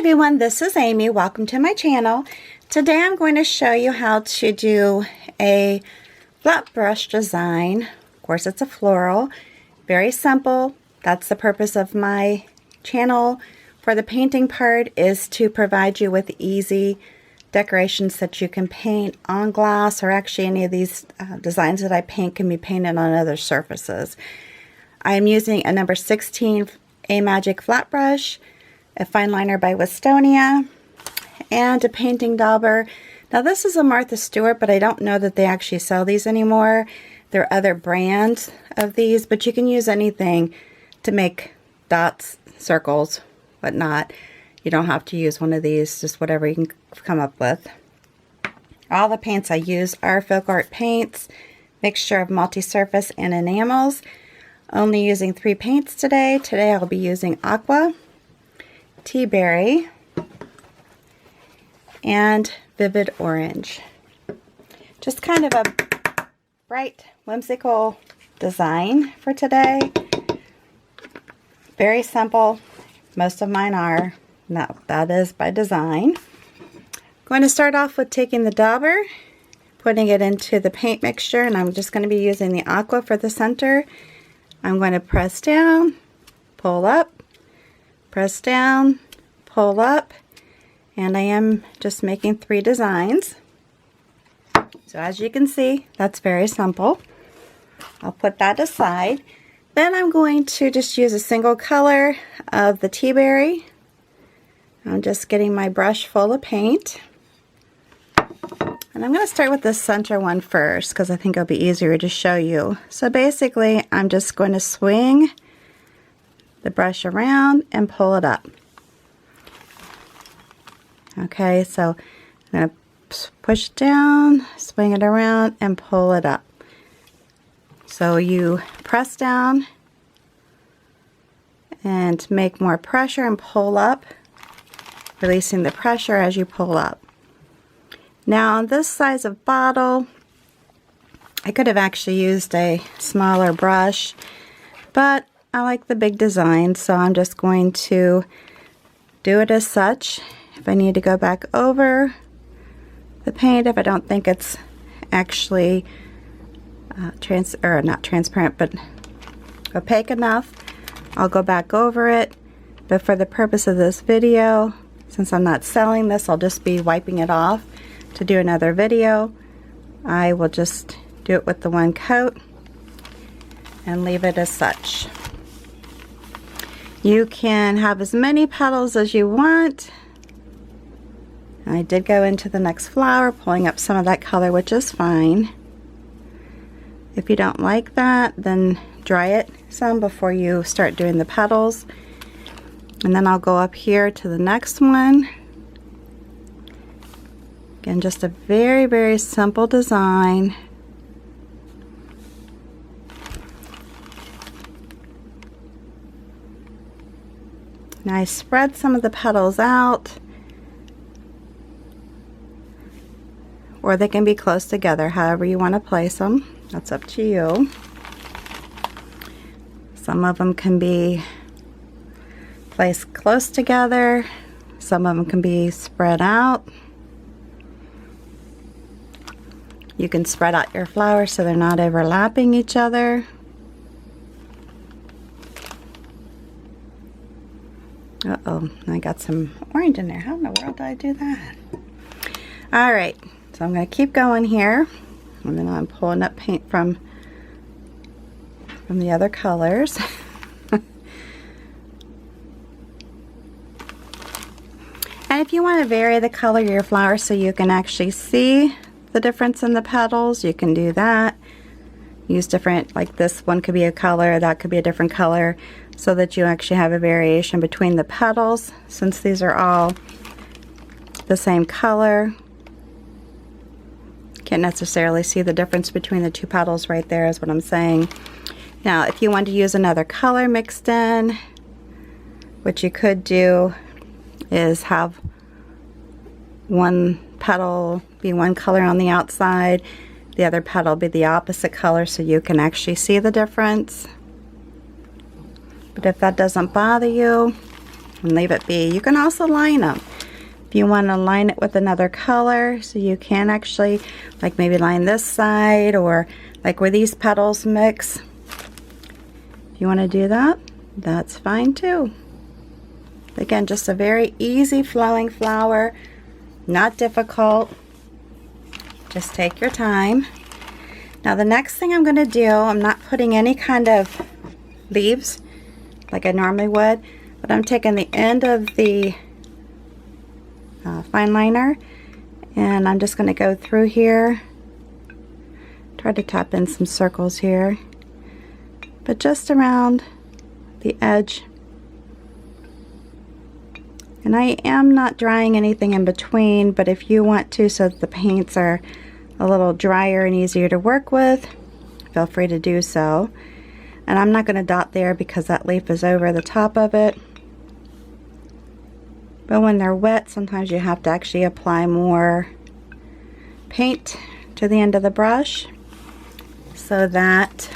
everyone, this is Amy. Welcome to my channel. Today I'm going to show you how to do a flat brush design. Of course, it's a floral. Very simple. That's the purpose of my channel for the painting part, is to provide you with easy decorations that you can paint on glass, or actually any of these designs that I paint can be painted on other surfaces. I am using a number 16 Amagic flat brush, a fine liner by Westonia, and a painting dauber. Now this is a Martha Stewart, but I don't know that they actually sell these anymore. There are other brands of these, but you can use anything to make dots, circles, whatnot. You don't have to use one of these, just whatever you can come up with. All the paints I use are FolkArt paints, mixture of multi-surface and enamels. Only using 3 paints today. Today I'll be using Aqua, Tea Berry, and Vivid Orange. Just kind of a bright, whimsical design for today. Very simple. Most of mine are. Now, that is by design. I'm going to start off with taking the dauber, putting it into the paint mixture, and I'm just going to be using the Aqua for the center. I'm going to press down, pull up, press down, pull up, and I am just making 3 designs. So as you can see, that's very simple. I'll put that aside. Then I'm going to just use a single color of the Tea Berry. I'm just getting my brush full of paint. And I'm going to start with the center one first because I think it'll be easier to show you. So basically, I'm just going to swing the brush around and pull it up. Okay, so I'm going to push it down, swing it around, and pull it up. So you press down and make more pressure and pull up, releasing the pressure as you pull up. Now on this size of bottle, I could have actually used a smaller brush, but I like the big design, so I'm just going to do it as such. If I need to go back over the paint, if I don't think it's actually not transparent, but opaque enough, I'll go back over it. But for the purpose of this video, since I'm not selling this, I'll just be wiping it off to do another video. I will just do it with the one coat and leave it as such. You can have as many petals as you want. I did go into the next flower, pulling up some of that color, which is fine. If you don't like that, then dry it some before you start doing the petals. And then I'll go up here to the next one. Again, just a very, very simple design. Now I spread some of the petals out, or they can be close together, however you want to place them. That's up to you. Some of them can be placed close together. Some of them can be spread out. You can spread out your flowers so they're not overlapping each other. Uh-oh, I got some orange in there. How in the world did I do that? Alright, so I'm going to keep going here. And then I'm pulling up paint from the other colors. And if you want to vary the color of your flower so you can actually see the difference in the petals, you can do that. Use different, like this one could be a color, that could be a different color, so that you actually have a variation between the petals. Since these are all the same color, can't necessarily see the difference between the 2 petals right there, is what I'm saying. Now if you want to use another color mixed in, what you could do is have one petal be one color on the outside, the other petal be the opposite color, so you can actually see the difference. But if that doesn't bother you, and leave it be. You can also line them. If you want to line it with another color, so you can actually, like maybe line this side, or like where these petals mix. If you want to do that, that's fine too. Again, just a very easy flowing flower, not difficult. Just take your time. Now the next thing I'm going to do, I'm not putting any kind of leaves like I normally would, but I'm taking the end of the fine liner, and I'm just going to go through here, try to tap in some circles here, but just around the edge. And I am not drying anything in between, but if you want to, so that the paints are a little drier and easier to work with, feel free to do so. And I'm not going to dot there because that leaf is over the top of it. But when they're wet, sometimes you have to actually apply more paint to the end of the brush so that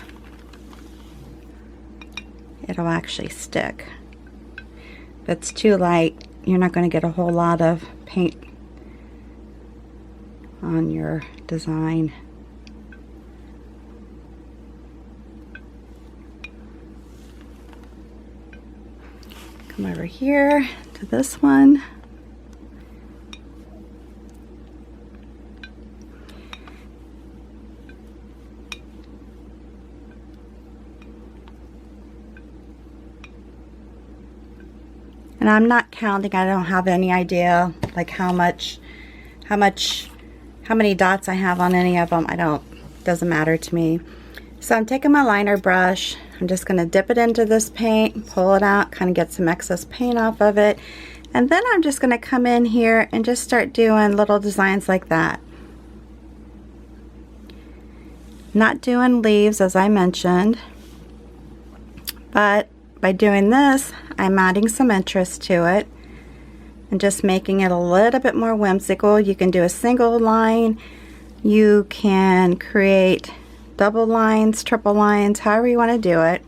it'll actually stick. If it's too light, you're not going to get a whole lot of paint on your design. Come over here to this one. And I'm not counting, I don't have any idea like how many dots I have on any of them. Doesn't matter to me. So I'm taking my liner brush, I'm just going to dip it into this paint, pull it out, kind of get some excess paint off of it, and then I'm just going to come in here and just start doing little designs like that. Not doing leaves as I mentioned, but by doing this I'm adding some interest to it and just making it a little bit more whimsical. You can do a single line, you can create double lines, triple lines, however you want to do it,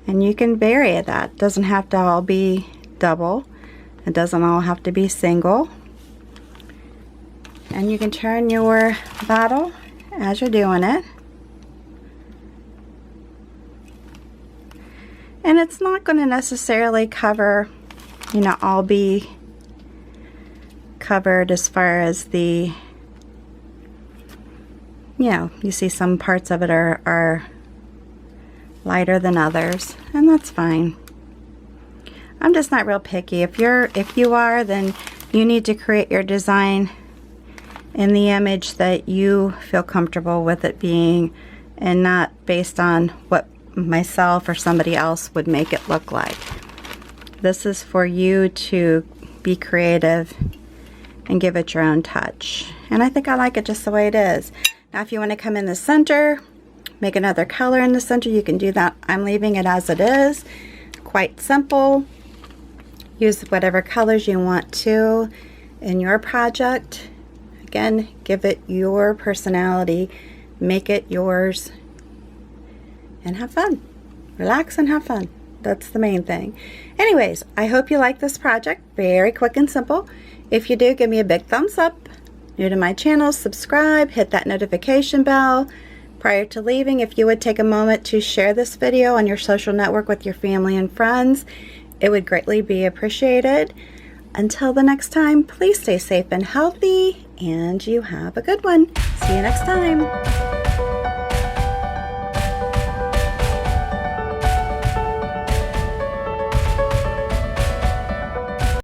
and you can vary that. It doesn't have to all be double, it doesn't all have to be single, and you can turn your bottle as you're doing it. And it's not going to necessarily cover, you know, all be covered as far as the, you know, you see some parts of it are lighter than others, and that's fine. I'm just not real picky. If you are, then you need to create your design in the image that you feel comfortable with it being, and not based on what myself or somebody else would make it look like. This is for you to be creative and give it your own touch, and I think I like it just the way it is. Now if you want to come in the center, make another color in the center, you can do that. I'm leaving it as it is. Quite simple. Use whatever colors you want to in your project. Again, give it your personality, make it yours, and have fun. Relax and have fun. That's the main thing. Anyways, I hope you like this project. Very quick and simple. If you do, give me a big thumbs up. New to my channel, subscribe, hit that notification bell. Prior to leaving, if you would take a moment to share this video on your social network with your family and friends, it would greatly be appreciated. Until the next time, please stay safe and healthy, and you have a good one. See you next time.